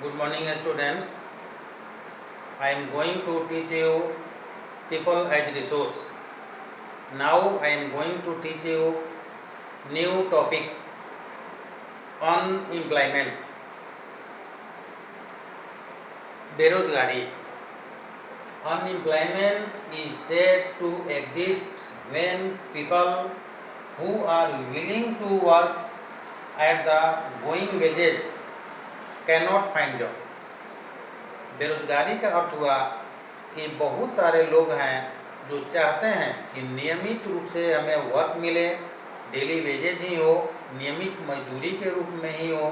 Good morning, students. I am going to teach you people as resource. Now I am going to teach you new topic, unemployment, बेरोजगारी. Unemployment is said to exist when people who are willing to work at the going wages cannot find job. बेरोजगारी का अर्थ हुआ कि बहुत सारे लोग हैं जो चाहते हैं कि नियमित रूप से हमें वर्क मिले, डेली वेजेज ही हो, नियमित मजदूरी के रूप में ही हो,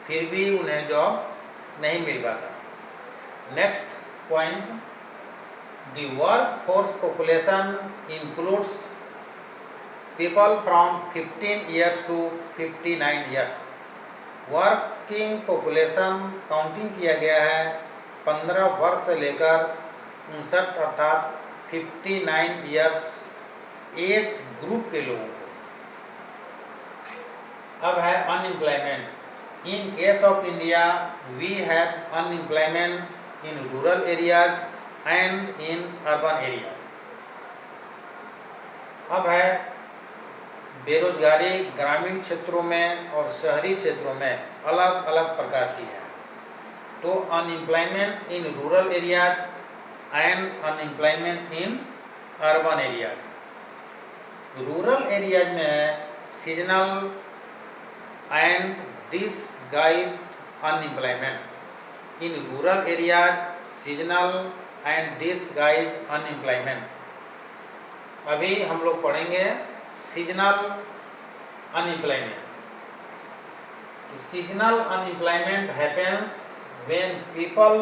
फिर भी उन्हें जॉब नहीं मिल पाता. Next point, the work force population includes people from 15 years to 59 years. Working population counting किया गया है 15 वर्ष से लेकर 59 अर्थात 59 ईयर्स एज ग्रुप के लोगों को. अब है unemployment. In case of India we have unemployment in rural areas and in urban area. अब है बेरोजगारी ग्रामीण क्षेत्रों में और शहरी क्षेत्रों में अलग अलग प्रकार की है. तो unemployment in rural areas and unemployment in urban areas. Rural areas में है seasonal and disguised unemployment. In rural areas seasonal and disguised unemployment. अभी हम लोग पढ़ेंगे seasonal unemployment. Seasonal unemployment happens when people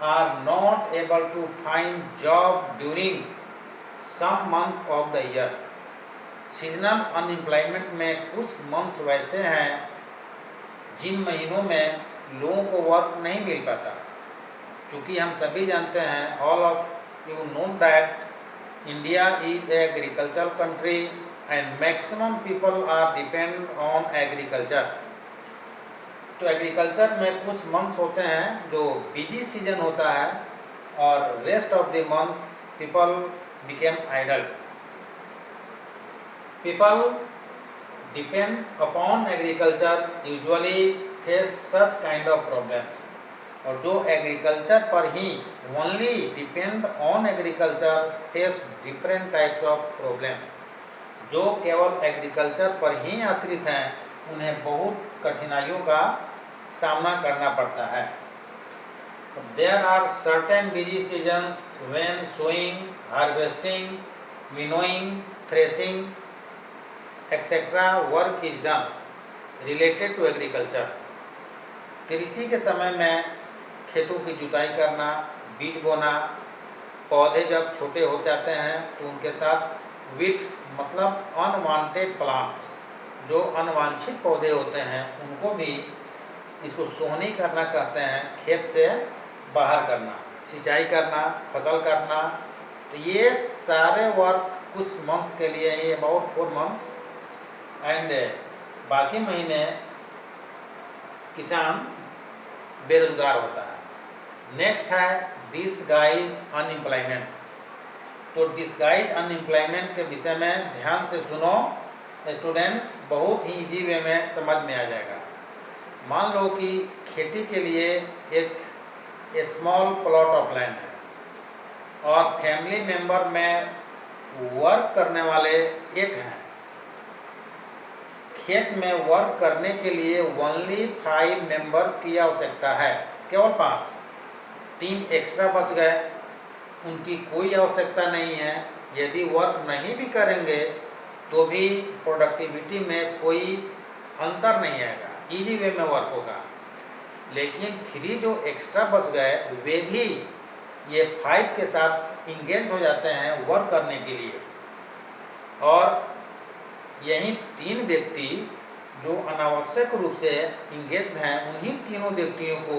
are not able to find job during some months of the year. Seasonal unemployment में कुछ months वैसे हैं जिन महीनों में लोगों को वर्क नहीं मिल पाता. चूँकि हम सभी जानते हैं, all of you know that India is agricultural country and maximum people are depend on agriculture. तो एग्रीकल्चर में कुछ मंथ्स होते हैं जो बिजी सीजन होता है और rest of the months people became idle. People depend upon agriculture usually face such kind of problems. और जो एग्रीकल्चर पर ही only depend on agriculture face different types of problem. जो केवल एग्रीकल्चर पर ही आश्रित हैं उन्हें बहुत कठिनाइयों का सामना करना पड़ता है. There are certain busy seasons when sowing, harvesting, winnowing, threshing etcetera work is done related to agriculture. कृषि के समय में खेतों की जुताई करना, बीज बोना, पौधे जब छोटे हो जाते हैं तो उनके साथ वीड्स मतलब अनवांटेड प्लांट्स, जो अनवांछित पौधे होते हैं उनको भी इसको सोहनी करना कहते हैं. खेत से बाहर करना, सिंचाई करना, फसल काटना. तो ये सारे वर्क कुछ मंथ्स के लिए ही, अबाउट 4 मंथ्स, एंड बाकी महीने किसान बेरोजगार होता है. नेक्स्ट है डिसगाइज्ड अनएम्प्लॉयमेंट. तो डिसगाइज्ड अनएम्प्लॉयमेंट के विषय में ध्यान से सुनो स्टूडेंट्स, बहुत ही इजी वे में समझ में आ जाएगा. मान लो कि खेती के लिए एक स्मॉल प्लॉट ऑफ लैंड है और फैमिली मेंबर में वर्क करने वाले 8 हैं. खेत में वर्क करने के लिए ओनली 5 मेंबर्स की आवश्यकता है, केवल 5. 3 एक्स्ट्रा बच गए, उनकी कोई आवश्यकता नहीं है. यदि वर्क नहीं भी करेंगे तो भी प्रोडक्टिविटी में कोई अंतर नहीं आएगा, इजी वे में वर्क होगा. लेकिन 3 जो एक्स्ट्रा बच गए वे भी ये 5 के साथ इंगेज हो जाते हैं वर्क करने के लिए. और यही 3 व्यक्ति जो अनावश्यक रूप से इंगेज्ड हैं, उन्हीं तीनों व्यक्तियों को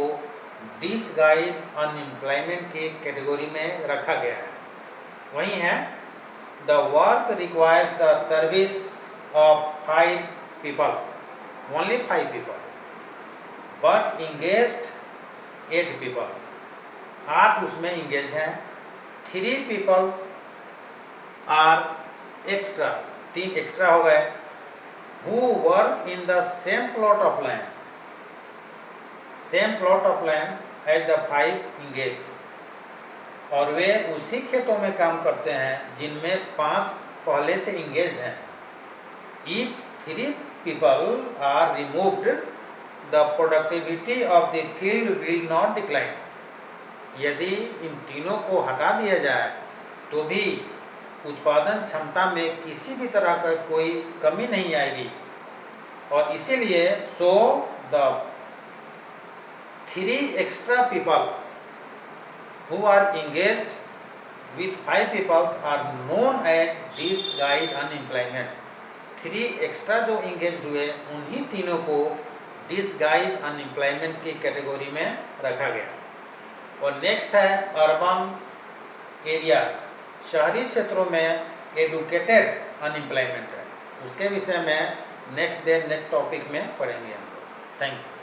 डिसगाइज्ड अनएम्प्लॉयमेंट की कैटेगरी में रखा गया है. वही है the work requires the service of 5 people, only 5 people, but engaged 8 peoples, 8 उसमें इंगेज हैं। 3 पीपल्स आर एक्स्ट्रा, 3 एक्स्ट्रा हो गए, who work in the same plot of land, same plot of land as the 5 engaged, और वे उसी खेतों में काम करते हैं जिनमें 5 पहले से इंगेज हैं। If 3 people are removed, the productivity of the field will not decline. यदि इन तीनों को हटा दिया जाए तो भी उत्पादन क्षमता में किसी भी तरह का कोई कमी नहीं आएगी। और इसीलिए so the 3 extra people who are engaged with 5 people are known as disguised unemployment। 3 extra जो engaged हुए उन्हीं तीनों को disguised unemployment की कैटेगरी में रखा गया। और नेक्स्ट है अर्बन एरिया, शहरी क्षेत्रों में एडुकेटेड अनएम्प्लॉयमेंट है। उसके विषय में नेक्स्ट डे नेक्स्ट टॉपिक में पढ़ेंगे हम लोग। Thank you.